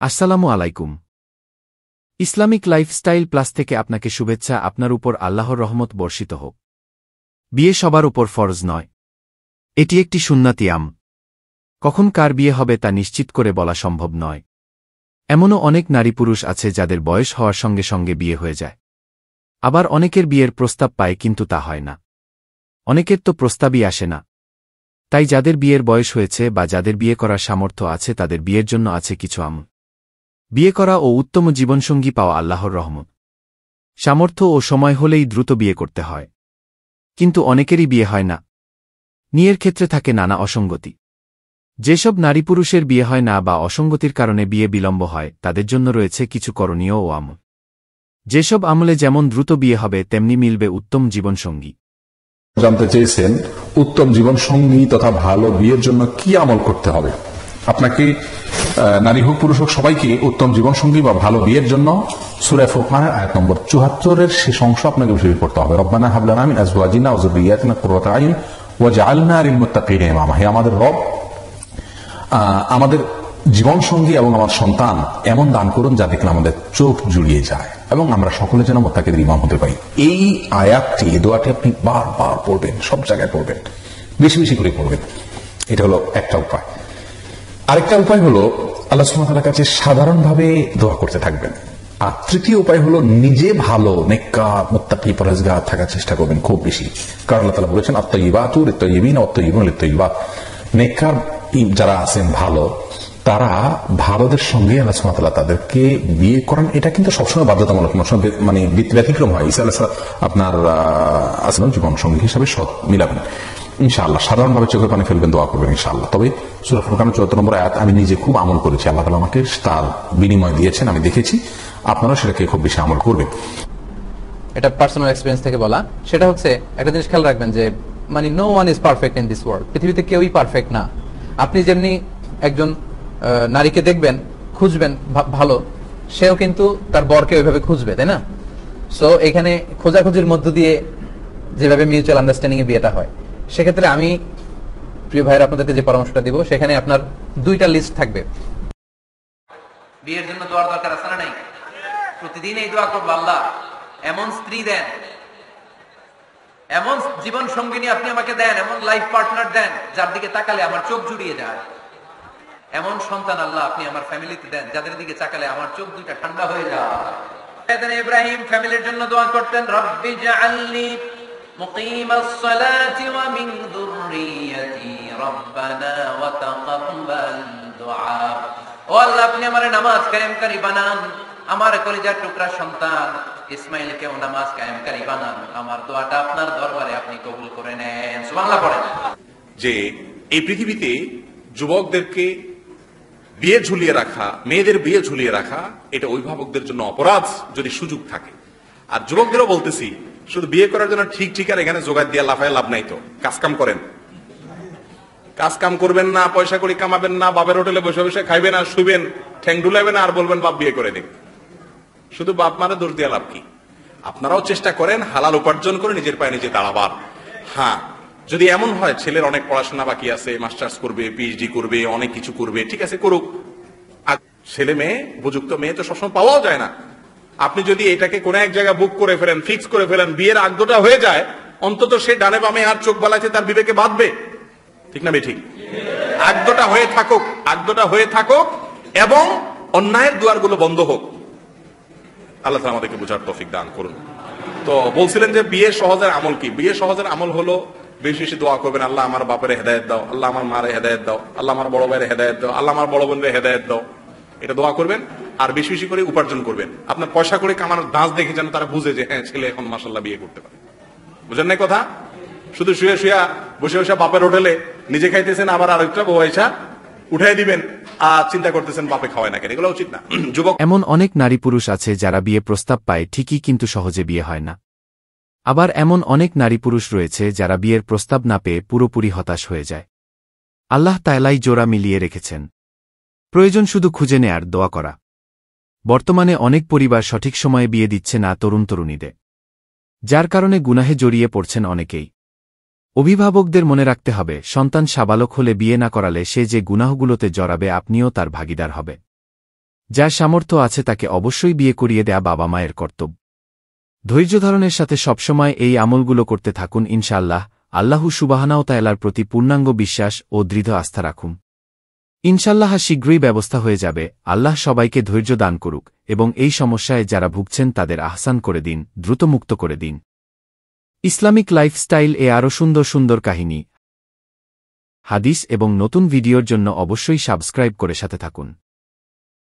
আসসালামু আলাইকুম। Islamic lifestyle plus থেকে আপনাকে শুভেচ্ছা। আপনার উপর আল্লাহর রহমত বর্ষিত হোক। বিয়ে সবার উপর ফরজ নয়। এটি একটি সুন্নাতি কখন কার বিয়ে হবে তা নিশ্চিত করে বলা সম্ভব নয়। এমনও অনেক নারী পুরুষ আছে যাদের বয়স হওয়ার সঙ্গে সঙ্গে বিয়ে হয়ে যায়। আবার অনেকের বিয়ের প্রস্তাব পায় কিন্তু তা হয় না। অনেকের তো প্রস্তাবই আসে না। তাই যাদের বিয়ের বয়স হয়েছে বা যাদের বিয়ে করার সামর্থ্য আছে তাদের বিয়ের জন্য আছে কিছু বিয়ে করা ও উত্তম জীবনসঙ্গী পাওয়া আল্লাহর রহমত। সামর্থ্য ও সময় হলেই দ্রুত বিয়ে করতে হয়। কিন্তু অনেকেরই বিয়ে হয় না। বিয়ের ক্ষেত্রে থাকে নানা অসঙ্গতি। যেসব নারী পুরুষের বিয়ে হয় না বা অসঙ্গতির কারণে বিয়ে বিলম্ব হয় তাদের জন্য রয়েছে কিছু করণীয় ও আমল। যেসব আমলে যেমন দ্রুত বিয়ে হবে তেমনি মিলবে উত্তম জীবনসঙ্গী। জানতে চেয়েছেন উত্তম জীবন সঙ্গী তথা ভালো বিয়ের জন্য কি আমল করতে হবে। আপনাকে নারী হোক পুরুষ হোক সবাইকে উত্তম জীবন সঙ্গী বা ভালো বিয়ের জন্য সূরা ফুরকানের আয়াত নম্বর ৭৪ শেষ অংশ আপনাকে বিষয় করতে হবে। রব্বানা হাব লানা মিন আজওয়াজিনা ওয়া যুররিয়াতিনা কুররাতা আইয়ুন ওয়াজআলনা লিল মুত্তাকিনা ইমামা। হে আমাদের রব, আমাদের জীবন সঙ্গী এবং আমার সন্তান এমন দান করুন যা দেখলে আমাদের চোখ জুড়িয়ে যায় এবং আমরা সকলে যেন মুত্তাকিদের ইমাম হতে পারি। এই আয়াতটি, এই দোয়াটি আপনি বারবার পড়বেন, সব জায়গায় পড়বেন, বেশি বেশি করে পড়বেন। এটা হলো একটা উপায়। আরেকটা উপায় হলো আল্লাহ সুবহানাহু ওয়া তাআলার কাছে সাধারণভাবে দোয়া করতে থাকবেন। আর তৃতীয় উপায় হলো নিজে ভালো নেককার মুত্তাকি পরহেজগার থাকার চেষ্টা করবেন খুব বেশি। কারণ আল্লাহ তাআলা বলেছেন আত-তাইয়্যিবাতু লিত-তাইয়্যিবিন ওয়াত-তাইয়্যিবুনা লিত-তাইয়্যিবাত। নেককার যারা আছেন ভালো, তারা ভালোদের সঙ্গে আল্লাহ সুবহানাহু ওয়া তাআলা তাদেরকে বিয়ে করান। এটা কিন্তু সবসময় বাধ্যতামূলক, মানে ব্যতিক্রম হয়। ঈসা আলাইহিস সালাম আপনার আসলেন জীবন সঙ্গী হিসাবে সৎ মিলাবেন ইনশাআল্লাহ। সাধারণভাবে চোখের পানি ফেলবেন, দোয়া করবেন ইনশাআল্লাহ। তবে সূরা ফুরকানের ৭৪ নম্বর আয়াত আমি নিজে খুব আমল করেছি। আল্লাহ তাআলা আমাকে তার বিনিময় দিয়েছেন, আমি দেখেছি। আপনারা সেটাকে খুব বেশি আমল করবেন। এটা পার্সোনাল এক্সপেরিয়েন্স থেকে বলা। সেটা হচ্ছে একটা জিনিস খেয়াল রাখবেন যে মানে no one is perfect in this world. পৃথিবীতে কেউই পারফেক্ট না। আপনি যেমনি একজন নারীকে দেখবেন, খুঁজবেন ভালো, সেও কিন্তু তার বরকে ওইভাবে খুঁজবে, তাই না? সো এখানে খোঁজাখুঁজির মধ্য দিয়ে যেভাবে মিউচুয়াল আন্ডারস্ট্যান্ডিং এ বিয়েটা হয়, সেক্ষেত্রে আমি প্রিয় ভাইরা আপনাদেরকে যে পরামর্শটা দিব সেখানে আপনার দুইটা লিস্ট থাকবে। বিয়ের জন্য দোয়ার দরকার আছে না নাই? প্রতিদিন এই দোয়া করবো, আল্লাহ এমন স্ত্রী দেন, এমন জীবন সঙ্গিনী আপনি আমাকে দেন, এমন লাইফ পার্টনার দেন যার দিকে তাকালে আমার চোখ জুড়িয়ে যায়। এমন সন্তান আল্লাহ আপনি আমার ফ্যামিলিতে দেন যাদের দিকে তাকালে আমার চোখ দুইটা ঠান্ডা হয়ে যায়। ইব্রাহিম ফ্যামিলির জন্য দোয়া করতেন, রব্বি জাআলনি মুকিমাস সালাতি ওয়া মিন যুররিয়াতি রব্বানা ওয়া তাকাব্বাল দুআ। ও আল্লাহ, আপনি আমারে নামাজ কায়েমকারী বানান, আমার কলিজার টুকরা সন্তান ইসমাইলকেও নামাজ কায়েমকারী বানান। আমার দোয়াটা আপনার দরবারে আপনি কবুল করে নেন। সুবহানাল্লাহ পড়েন। যে এই পৃথিবীতে যুবকদেরকে বিয়ে ঝুলিয়ে রাখা, মেয়েদের বিয়ে ঝুলিয়ে রাখা, এটা অভিভাবকদের জন্য অপরাধ যদি সুযোগ থাকে। আর যুবকদেরও বলতেছি, শুধু বিয়ে করার জন্য ঠিক ঠিক আর এখানে জোগাড় দিয়ে লাফায় লাভ নাই। তো কাজকাম করেন, কাজকাম করবেন না, পয়সা করি কামাবেন না, বাপের হোটেলে বসে বসে খাইবেন আর শুবেন, ঠ্যাং ডুলাবেন আর বলবেন বাপ বিয়ে করে দিন। শুধু বাপ মারে দোষ দিয়ে লাভ কি? আপনারাও চেষ্টা করেন হালাল উপার্জন করে নিজের পায়ে নিজে দাঁড়াবার। হ্যাঁ, যদি এমন হয় ছেলের অনেক পড়াশোনা বাকি আছে, মাস্টার্স করবে, পিএইচডি করবে, অনেক কিছু করবে, ঠিক আছে করুক। আর ছেলে মেয়ে, উপযুক্ত মেয়ে তো সবসময় পাওয়াও যায় না। আপনি যদি এটাকে কোন এক জায়গায় বুক করে ফেলেন, ফিক্স করে ফেলেন, বিয়ের আগদটা হয়ে যায়, অন্তত সে ডানে বামে আর চোখ বালাইছে তার বিবেকে বাঁধবে, ঠিক না? ঠিক আগদটা হয়ে থাকুক, আগদটা হয়ে থাকুক এবং অন্যায়ের দুয়ারগুলো বন্ধ হোক। আল্লাহ তাআলা আমাদেরকে বুঝার তৌফিক দান করুন। তো বলছিলেন যে বিয়ে সহজের আমল কি? বিয়ে সহজের আমল হলো বেশি বেশি দোয়া করবেন, আল্লাহ আমার বাপের হেদায়েত দাও, আল্লাহ আমার মারে হেদায়েত দাও, আল্লাহ আমার বড় ভাইয়ের হেদায়েত দাও, আল্লাহ আমার বড় বোনের হেদায়েত দাও। এটা দোয়া করবেন। আর বেশি বেশি করে উপার্জন করবেন। আপনার পয়সা করে কামানোর দাঁত দেখে যেন তারা বুঝে যে হ্যাঁ, ছেলে এখন মাশাআল্লাহ বিয়ে করতে পারে। বুঝেন নাই কথা? শুধু শুয়ে শুয়ে বসে বসে বাপের হোটেলে নিজে খাইতেছেন, আবার আরেকটা বউ আইসা উঠাই দিবেন আর চিন্তা করতেছেন বাপে খাওয়ায় না কেন। এগুলো উচিত না। যুবক এমন অনেক নারী পুরুষ আছে যারা বিয়ে প্রস্তাব পায় ঠিকই কিন্তু সহজে বিয়ে হয় না। আবার এমন অনেক নারী পুরুষ রয়েছে যারা বিয়ের প্রস্তাব না পেয়ে পুরোপুরি হতাশ হয়ে যায়। আল্লাহ তাআলাই জোড়া মিলিয়ে রেখেছেন। প্রয়োজন শুধু খুঁজে নেয়ার, দোয়া করা। বর্তমানে অনেক পরিবার সঠিক সময়ে বিয়ে দিচ্ছে না তরুণ তরুণীদের, যার কারণে গুনাহে জড়িয়ে পড়ছেন অনেকেই। অভিভাবকদের মনে রাখতে হবে, সন্তান সাবালক হলে বিয়ে না করালে সে যে গুনাহগুলোতে জড়াবে আপনিও তার ভাগীদার হবে। যার সামর্থ্য আছে তাকে অবশ্যই বিয়ে করিয়ে দেয়া বাবা মায়ের কর্তব্য। ধৈর্য ধারণের সাথে সবসময় এই আমলগুলো করতে থাকুন ইনশাআল্লাহ। আল্লাহু সুবহানাহু তাআলার প্রতি পূর্ণাঙ্গ বিশ্বাস ও দৃঢ় আস্থা রাখুন। ইনশাআল্লাহ শীঘ্রই ব্যবস্থা হয়ে যাবে। আল্লাহ সবাইকে ধৈর্য দান করুক এবং এই সমস্যায় যারা ভুগছেন তাদের আহসান করে দিন, দ্রুত মুক্ত করে দিন। ইসলামিক লাইফস্টাইল এ আরও সুন্দর সুন্দর কাহিনী, হাদিস এবং নতুন ভিডিওর জন্য অবশ্যই সাবস্ক্রাইব করে সাথে থাকুন।